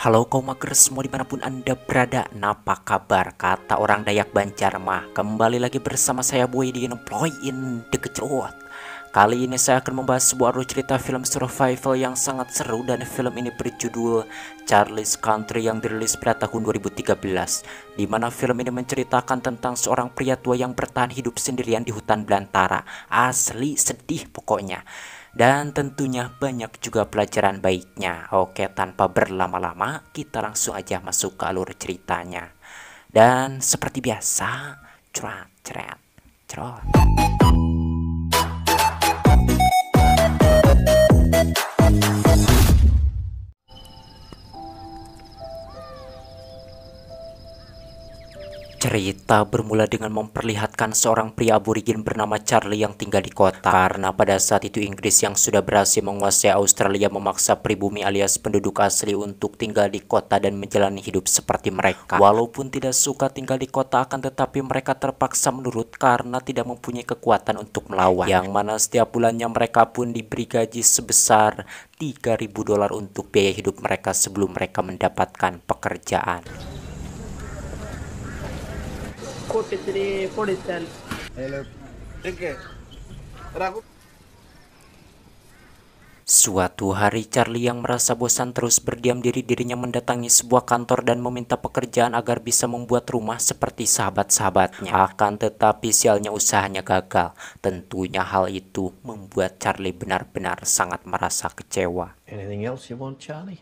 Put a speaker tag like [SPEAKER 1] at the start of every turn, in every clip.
[SPEAKER 1] Halo kaum makers semua dimanapun anda berada, napa kabar? Kata orang Dayak Banjar mah. Kembali lagi bersama saya Boy di Employin The Gejrot. Kali ini saya akan membahas sebuah alur cerita film survival yang sangat seru, dan film ini berjudul Charlie's Country yang dirilis pada tahun 2013, di mana film ini menceritakan tentang seorang pria tua yang bertahan hidup sendirian di hutan belantara. Asli sedih pokoknya. Dan tentunya banyak juga pelajaran baiknya. Oke, tanpa berlama-lama kita langsung aja masuk ke alur ceritanya. Dan seperti biasa, cerot cerot cerot. Cerita bermula dengan memperlihatkan seorang pria aborigin bernama Charlie yang tinggal di kota. Karena pada saat itu Inggris yang sudah berhasil menguasai Australia memaksa pribumi alias penduduk asli untuk tinggal di kota dan menjalani hidup seperti mereka. Walaupun tidak suka tinggal di kota, akan tetapi mereka terpaksa menurut karena tidak mempunyai kekuatan untuk melawan. Yang mana setiap bulannya mereka pun diberi gaji sebesar $3.000 untuk biaya hidup mereka sebelum mereka mendapatkan pekerjaan. Suatu hari Charlie yang merasa bosan terus berdiam diri, dirinya mendatangi sebuah kantor dan meminta pekerjaan agar bisa membuat rumah seperti sahabat-sahabatnya. Akan tetapi sialnya usahanya gagal. Tentunya hal itu membuat Charlie benar-benar sangat merasa kecewa.
[SPEAKER 2] Anything else you want, Charlie?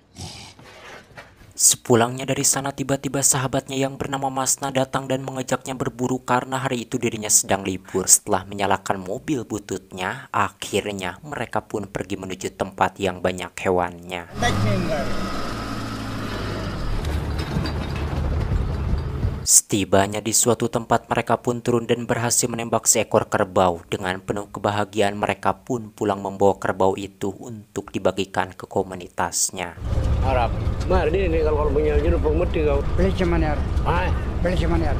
[SPEAKER 1] Sepulangnya dari sana, tiba-tiba sahabatnya yang bernama Masna datang dan mengajaknya berburu karena hari itu dirinya sedang libur. Setelah menyalakan mobil bututnya, akhirnya mereka pun pergi menuju tempat yang banyak hewannya. Setibanya di suatu tempat, mereka pun turun dan berhasil menembak seekor kerbau. Dengan penuh kebahagiaan mereka pun pulang membawa kerbau itu untuk dibagikan ke komunitasnya.
[SPEAKER 2] Arab. Mar ini kalau punya jeruk mesti kau.
[SPEAKER 3] Beli cuman ya. Beli cuman ya.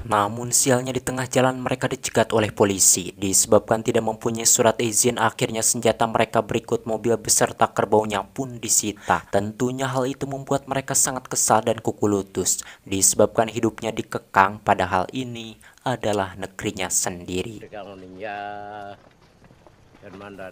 [SPEAKER 1] Namun sialnya di tengah jalan mereka dicegat oleh polisi. Disebabkan tidak mempunyai surat izin, akhirnya senjata mereka berikut mobil beserta kerbaunya pun disita. Tentunya hal itu membuat mereka sangat kesal dan kuku lutut. Disebabkan hidupnya dikekang, padahal ini adalah negerinya sendiri.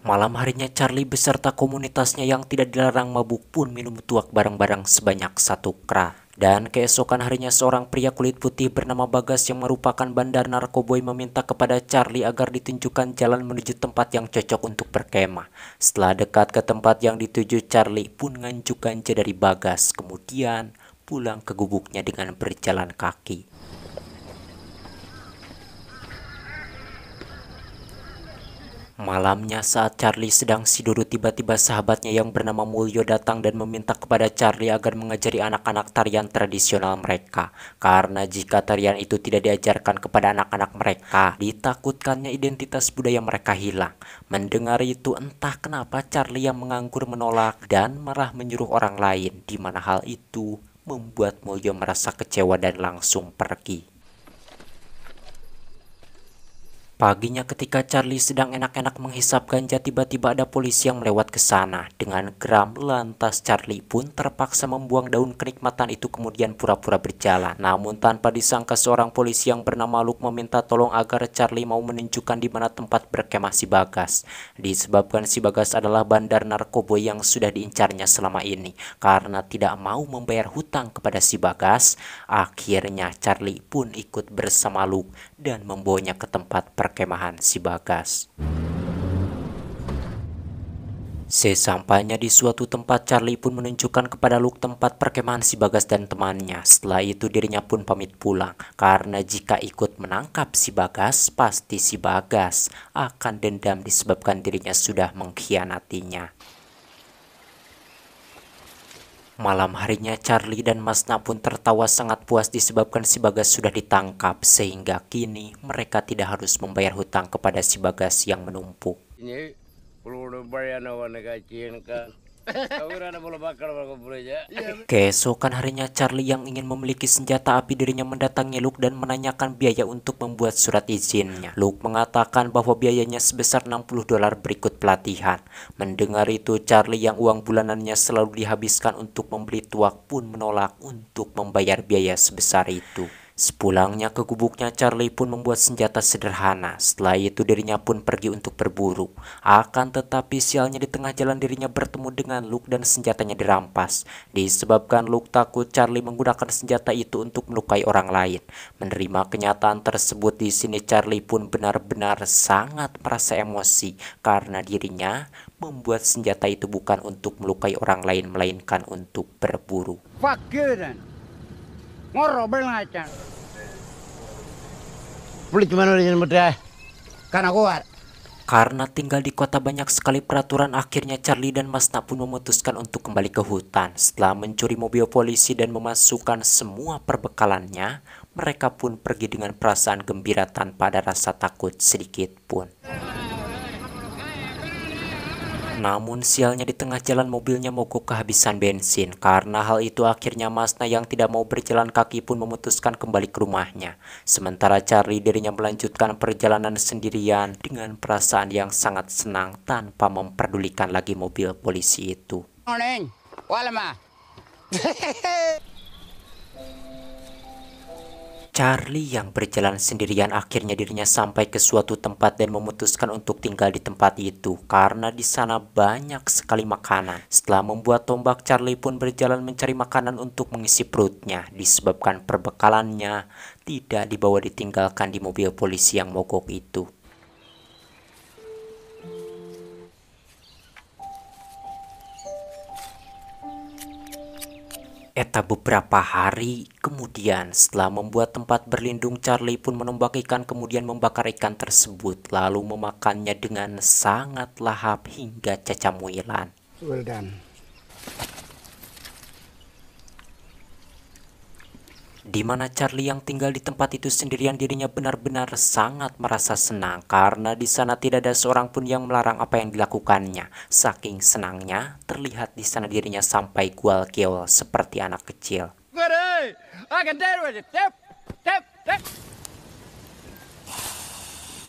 [SPEAKER 1] Malam harinya Charlie beserta komunitasnya yang tidak dilarang mabuk pun minum tuak bareng-bareng sebanyak 1 krat. Dan keesokan harinya seorang pria kulit putih bernama Bagas yang merupakan bandar narkoboy meminta kepada Charlie agar ditunjukkan jalan menuju tempat yang cocok untuk berkemah. Setelah dekat ke tempat yang dituju, Charlie pun nganjuk ganja dari Bagas, kemudian pulang ke gubuknya dengan berjalan kaki. Malamnya saat Charlie sedang tidur, tiba-tiba sahabatnya yang bernama Mulyo datang dan meminta kepada Charlie agar mengajari anak-anak tarian tradisional mereka. Karena jika tarian itu tidak diajarkan kepada anak-anak mereka, ditakutkannya identitas budaya mereka hilang. Mendengar itu, entah kenapa Charlie yang menganggur menolak dan marah menyuruh orang lain, di mana hal itu membuat Mulyo merasa kecewa dan langsung pergi. Paginya ketika Charlie sedang enak-enak menghisap ganja, tiba-tiba ada polisi yang melewat ke sana. Dengan geram, lantas Charlie pun terpaksa membuang daun kenikmatan itu kemudian pura-pura berjalan. Namun tanpa disangka seorang polisi yang bernama Luke meminta tolong agar Charlie mau menunjukkan di mana tempat berkemah si Bagas. Disebabkan si Bagas adalah bandar narkoboy yang sudah diincarnya selama ini. Karena tidak mau membayar hutang kepada si Bagas, akhirnya Charlie pun ikut bersama Luke dan membawanya ke tempat perkemahan si Bagas. Sesampainya di suatu tempat, Charlie pun menunjukkan kepada Luke tempat perkemahan si Bagas dan temannya. Setelah itu dirinya pun pamit pulang, karena jika ikut menangkap si Bagas, pasti si Bagas akan dendam disebabkan dirinya sudah mengkhianatinya. Malam harinya Charlie dan Masna pun tertawa sangat puas disebabkan si Bagas sudah ditangkap, sehingga kini mereka tidak harus membayar hutang kepada si Bagas yang menumpuk.
[SPEAKER 2] Ini perlu bayar nawan kacin kan.
[SPEAKER 1] Keesokan harinya Charlie yang ingin memiliki senjata api dirinya mendatangi Luke dan menanyakan biaya untuk membuat surat izinnya. Luke mengatakan bahwa biayanya sebesar $60 berikut pelatihan. Mendengar itu Charlie yang uang bulanannya selalu dihabiskan untuk membeli tuak pun menolak untuk membayar biaya sebesar itu. Sepulangnya ke gubuknya, Charlie pun membuat senjata sederhana. Setelah itu dirinya pun pergi untuk berburu. Akan tetapi sialnya di tengah jalan dirinya bertemu dengan Luke dan senjatanya dirampas. Disebabkan Luke takut, Charlie menggunakan senjata itu untuk melukai orang lain. Menerima kenyataan tersebut, di sini Charlie pun benar-benar sangat merasa emosi karena dirinya membuat senjata itu bukan untuk melukai orang lain melainkan untuk berburu.
[SPEAKER 3] Fuck you then. Ngoro belngacan.
[SPEAKER 2] Beli gimana dia mudah?
[SPEAKER 3] Karena kuat.
[SPEAKER 1] Karena tinggal di kota banyak sekali peraturan, akhirnya Charlie dan Masna pun memutuskan untuk kembali ke hutan. Setelah mencuri mobil polisi dan memasukkan semua perbekalannya, mereka pun pergi dengan perasaan gembira tanpa ada rasa takut sedikit pun. Namun sialnya di tengah jalan mobilnya mogok kehabisan bensin. Karena hal itu akhirnya Masna yang tidak mau berjalan kaki pun memutuskan kembali ke rumahnya. Sementara Charlie dirinya melanjutkan perjalanan sendirian dengan perasaan yang sangat senang tanpa memperdulikan lagi mobil polisi itu.
[SPEAKER 3] Morning. Walama.
[SPEAKER 1] Charlie yang berjalan sendirian akhirnya dirinya sampai ke suatu tempat dan memutuskan untuk tinggal di tempat itu karena di sana banyak sekali makanan. Setelah membuat tombak, Charlie pun berjalan mencari makanan untuk mengisi perutnya disebabkan perbekalannya tidak dibawa ditinggalkan di mobil polisi yang mogok itu. Beberapa hari kemudian, setelah membuat tempat berlindung, Charlie pun menombak ikan kemudian membakar ikan tersebut lalu memakannya dengan sangat lahap hingga cacamuilan.
[SPEAKER 3] Well done.
[SPEAKER 1] Di mana Charlie yang tinggal di tempat itu sendirian dirinya benar-benar sangat merasa senang karena di sana tidak ada seorang pun yang melarang apa yang dilakukannya. Saking senangnya, terlihat di sana dirinya sampai gual-geol seperti anak kecil.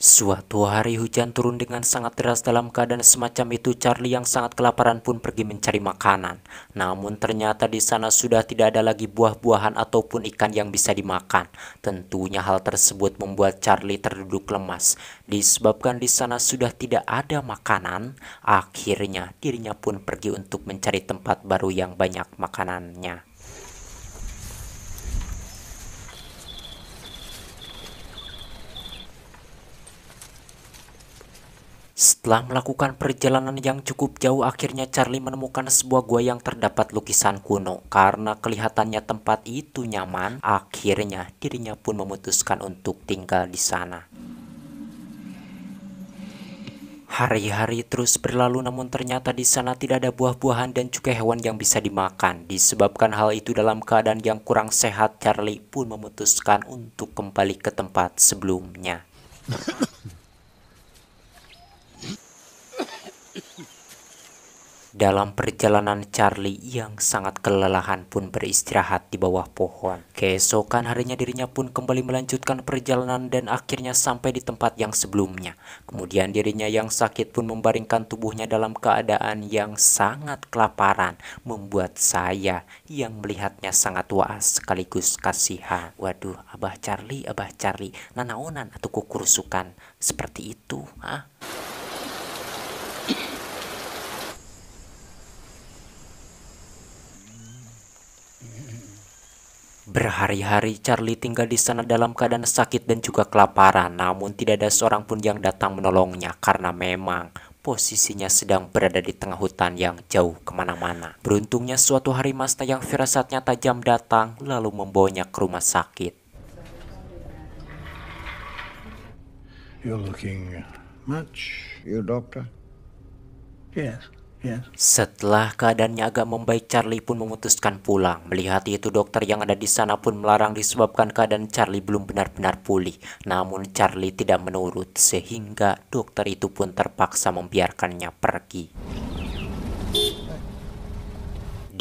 [SPEAKER 1] Suatu hari hujan turun dengan sangat deras. Dalam keadaan semacam itu, Charlie yang sangat kelaparan pun pergi mencari makanan. Namun ternyata di sana sudah tidak ada lagi buah-buahan ataupun ikan yang bisa dimakan. Tentunya hal tersebut membuat Charlie terduduk lemas. Disebabkan di sana sudah tidak ada makanan, akhirnya dirinya pun pergi untuk mencari tempat baru yang banyak makanannya. Setelah melakukan perjalanan yang cukup jauh, akhirnya Charlie menemukan sebuah gua yang terdapat lukisan kuno. Karena kelihatannya tempat itu nyaman, akhirnya dirinya pun memutuskan untuk tinggal di sana. Hari-hari terus berlalu, namun ternyata di sana tidak ada buah-buahan dan juga hewan yang bisa dimakan. Disebabkan hal itu, dalam keadaan yang kurang sehat, Charlie pun memutuskan untuk kembali ke tempat sebelumnya. Dalam perjalanan, Charlie yang sangat kelelahan pun beristirahat di bawah pohon. Keesokan harinya dirinya pun kembali melanjutkan perjalanan dan akhirnya sampai di tempat yang sebelumnya. Kemudian dirinya yang sakit pun membaringkan tubuhnya dalam keadaan yang sangat kelaparan, membuat saya yang melihatnya sangat waas sekaligus kasihan. Waduh, Abah Charlie, nanaonan atau kukurusukan seperti itu, ah? Berhari-hari Charlie tinggal di sana dalam keadaan sakit dan juga kelaparan, namun tidak ada seorang pun yang datang menolongnya karena memang posisinya sedang berada di tengah hutan yang jauh kemana-mana. Beruntungnya suatu hari Masna yang firasatnya tajam datang lalu membawanya ke rumah sakit.
[SPEAKER 4] You're looking much, you doctor? Yes.
[SPEAKER 1] Setelah keadaannya agak membaik, Charlie pun memutuskan pulang. Melihat itu, dokter yang ada di sana pun melarang disebabkan keadaan Charlie belum benar-benar pulih. Namun Charlie tidak menurut sehingga dokter itu pun terpaksa membiarkannya pergi.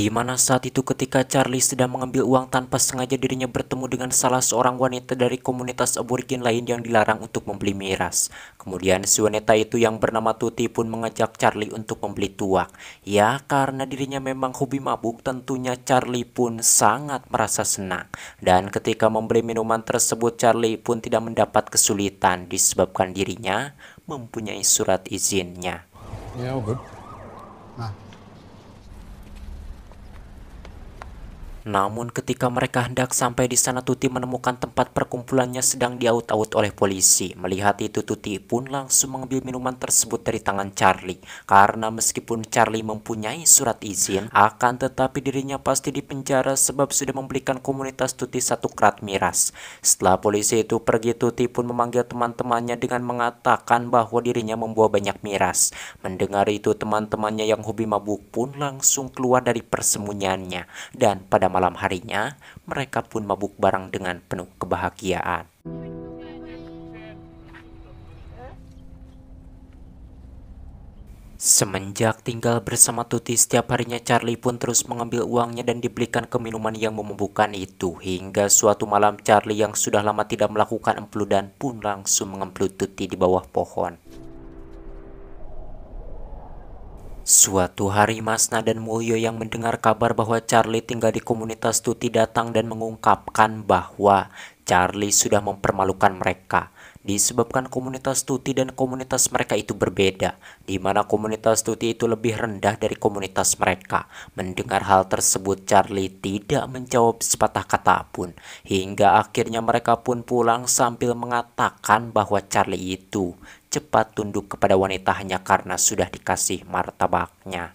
[SPEAKER 1] Di mana saat itu ketika Charlie sedang mengambil uang, tanpa sengaja dirinya bertemu dengan salah seorang wanita dari komunitas aborigin lain yang dilarang untuk membeli miras. Kemudian si wanita itu yang bernama Tuti pun mengajak Charlie untuk membeli tuak. Ya, karena dirinya memang hobi mabuk, tentunya Charlie pun sangat merasa senang. Dan ketika membeli minuman tersebut, Charlie pun tidak mendapat kesulitan disebabkan dirinya mempunyai surat izinnya.
[SPEAKER 4] Yeah, all good.
[SPEAKER 1] Namun ketika mereka hendak sampai di sana, Tuti menemukan tempat perkumpulannya sedang diaut-aut oleh polisi. Melihat itu, Tuti pun langsung mengambil minuman tersebut dari tangan Charlie. Karena meskipun Charlie mempunyai surat izin, akan tetapi dirinya pasti dipenjara sebab sudah membelikan komunitas Tuti 1 krat miras. Setelah polisi itu pergi, Tuti pun memanggil teman-temannya dengan mengatakan bahwa dirinya membawa banyak miras. Mendengar itu, teman-temannya yang hobi mabuk pun langsung keluar dari persembunyiannya. Dan pada malam harinya, mereka pun mabuk bareng dengan penuh kebahagiaan. Semenjak tinggal bersama Tuti, setiap harinya Charlie pun terus mengambil uangnya dan dibelikan ke minuman yang memabukkan itu. Hingga suatu malam, Charlie yang sudah lama tidak melakukan empludan pun langsung mengemplut Tuti di bawah pohon. Suatu hari, Masna dan Mulyo yang mendengar kabar bahwa Charlie tinggal di komunitas Tuti datang dan mengungkapkan bahwa Charlie sudah mempermalukan mereka. Disebabkan komunitas Tuti dan komunitas mereka itu berbeda, di mana komunitas Tuti itu lebih rendah dari komunitas mereka. Mendengar hal tersebut, Charlie tidak menjawab sepatah kata pun, hingga akhirnya mereka pun pulang sambil mengatakan bahwa Charlie itu cepat tunduk kepada wanita hanya karena sudah dikasih martabaknya.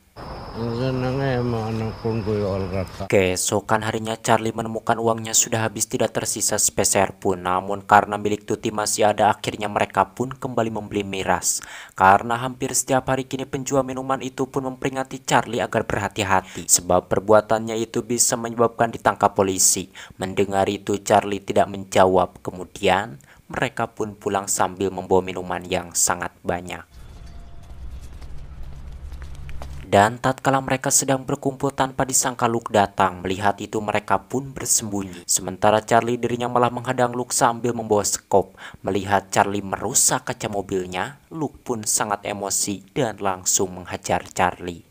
[SPEAKER 1] Keesokan harinya, Charlie menemukan uangnya sudah habis, tidak tersisa sepeser pun. Namun karena milik Tuti masih ada, akhirnya mereka pun kembali membeli miras. Karena hampir setiap hari kini penjual minuman itu pun memperingati Charlie agar berhati-hati, sebab perbuatannya itu bisa menyebabkan ditangkap polisi. Mendengar itu, Charlie tidak menjawab. Kemudian mereka pun pulang sambil membawa minuman yang sangat banyak. Dan tatkala mereka sedang berkumpul, tanpa disangka Luke datang. Melihat itu, mereka pun bersembunyi. Sementara Charlie dirinya malah menghadang Luke sambil membawa skop. Melihat Charlie merusak kaca mobilnya, Luke pun sangat emosi dan langsung menghajar Charlie.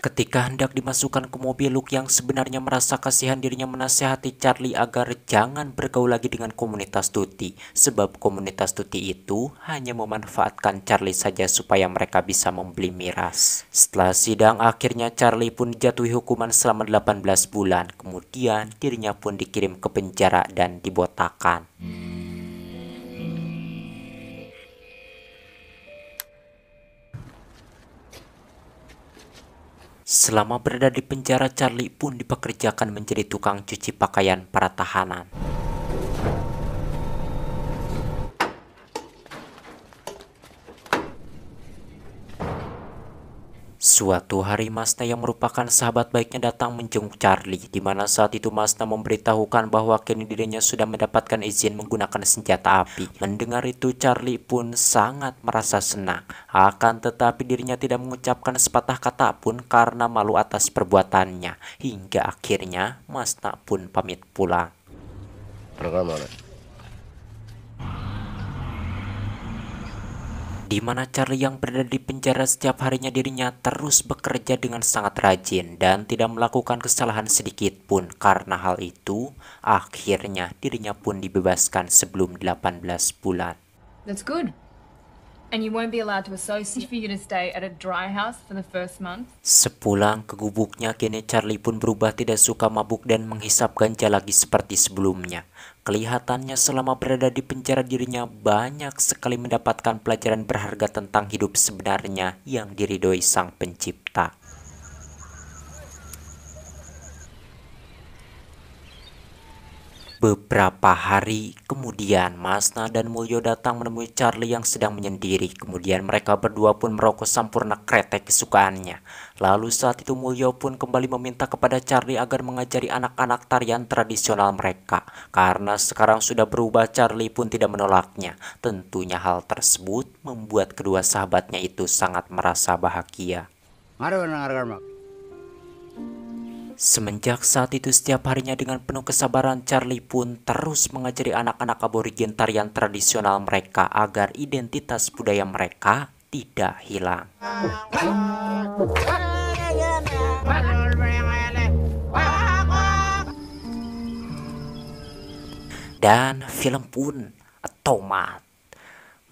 [SPEAKER 1] Ketika hendak dimasukkan ke mobil, Luke yang sebenarnya merasa kasihan dirinya menasihati Charlie agar jangan bergaul lagi dengan komunitas Tuti, sebab komunitas Tuti itu hanya memanfaatkan Charlie saja supaya mereka bisa membeli miras. Setelah sidang, akhirnya Charlie pun dijatuhi hukuman selama 18 bulan. Kemudian dirinya pun dikirim ke penjara dan dibotakan. Selama berada di penjara, Charlie pun dipekerjakan menjadi tukang cuci pakaian para tahanan. Suatu hari, Masna yang merupakan sahabat baiknya datang menjenguk Charlie, di mana saat itu Masna memberitahukan bahwa kini dirinya sudah mendapatkan izin menggunakan senjata api. Mendengar itu, Charlie pun sangat merasa senang. Akan tetapi dirinya tidak mengucapkan sepatah kata pun karena malu atas perbuatannya. Hingga akhirnya Masna pun pamit pulang. Di mana Charlie yang berada di penjara, setiap harinya dirinya terus bekerja dengan sangat rajin dan tidak melakukan kesalahan sedikit pun. Karena hal itu, akhirnya dirinya pun dibebaskan sebelum 18 bulan.
[SPEAKER 5] That's good. And you won't be allowed to associate for you to stay at a dry house for the first month.
[SPEAKER 1] Sepulang ke gubuknya, kini Charlie pun berubah, tidak suka mabuk dan menghisap ganja lagi seperti sebelumnya. Kelihatannya selama berada di penjara dirinya banyak sekali mendapatkan pelajaran berharga tentang hidup sebenarnya yang diridhoi Sang Pencipta. Beberapa hari kemudian, Masna dan Mulyo datang menemui Charlie yang sedang menyendiri. Kemudian mereka berdua pun merokok sampurna kretek kesukaannya. Lalu saat itu Mulyo pun kembali meminta kepada Charlie agar mengajari anak-anak tarian tradisional mereka. Karena sekarang sudah berubah, Charlie pun tidak menolaknya. Tentunya hal tersebut membuat kedua sahabatnya itu sangat merasa bahagia.
[SPEAKER 3] Mari mendengarkan mak.
[SPEAKER 1] Semenjak saat itu setiap harinya dengan penuh kesabaran Charlie pun terus mengajari anak-anak aborigin tarian tradisional mereka agar identitas budaya mereka tidak hilang. Dan film pun tamat.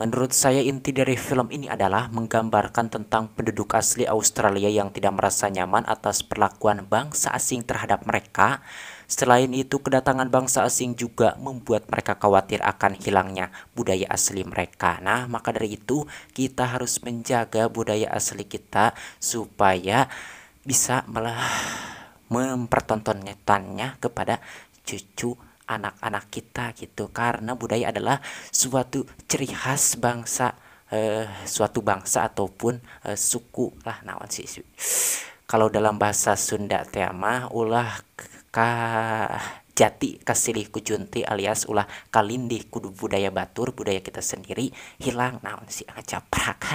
[SPEAKER 1] Menurut saya inti dari film ini adalah menggambarkan tentang penduduk asli Australia yang tidak merasa nyaman atas perlakuan bangsa asing terhadap mereka. Selain itu, kedatangan bangsa asing juga membuat mereka khawatir akan hilangnya budaya asli mereka. Nah, maka dari itu kita harus menjaga budaya asli kita supaya bisa mempertontonkannya kepada cucu anak-anak kita gitu, karena budaya adalah suatu ciri khas bangsa, suatu bangsa ataupun suku lah naon sih. Kalau dalam bahasa Sunda tema ulah ka jati kasilih kujunti alias ulah kalindih kudu budaya batur, budaya kita sendiri hilang naon sih ngacaprak.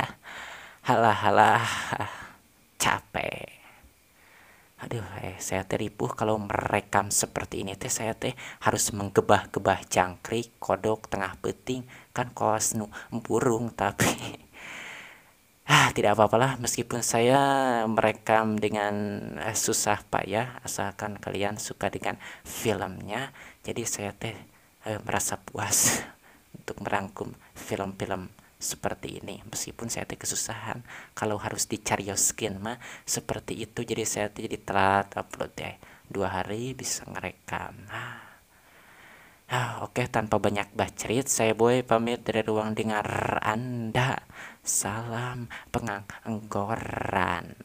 [SPEAKER 1] Halah capek. Aduh, saya ripuh kalau merekam seperti ini teh. Saya teh harus menggebah-gebah jangkrik, kodok, tengah peting, kan kaos nu burung. Tapi tidak apa-apalah meskipun saya merekam dengan susah payah, asalkan kalian suka dengan filmnya. Jadi saya teh merasa puas untuk merangkum film-film seperti ini, meskipun saya teh kesusahan kalau harus dicarioskeun mah seperti itu. Jadi saya teh jadi telat upload deh, 2 hari bisa ngerekam. Oke, tanpa banyak bacrit, saya Boy pamit dari ruang dengar Anda. Salam pengangguran.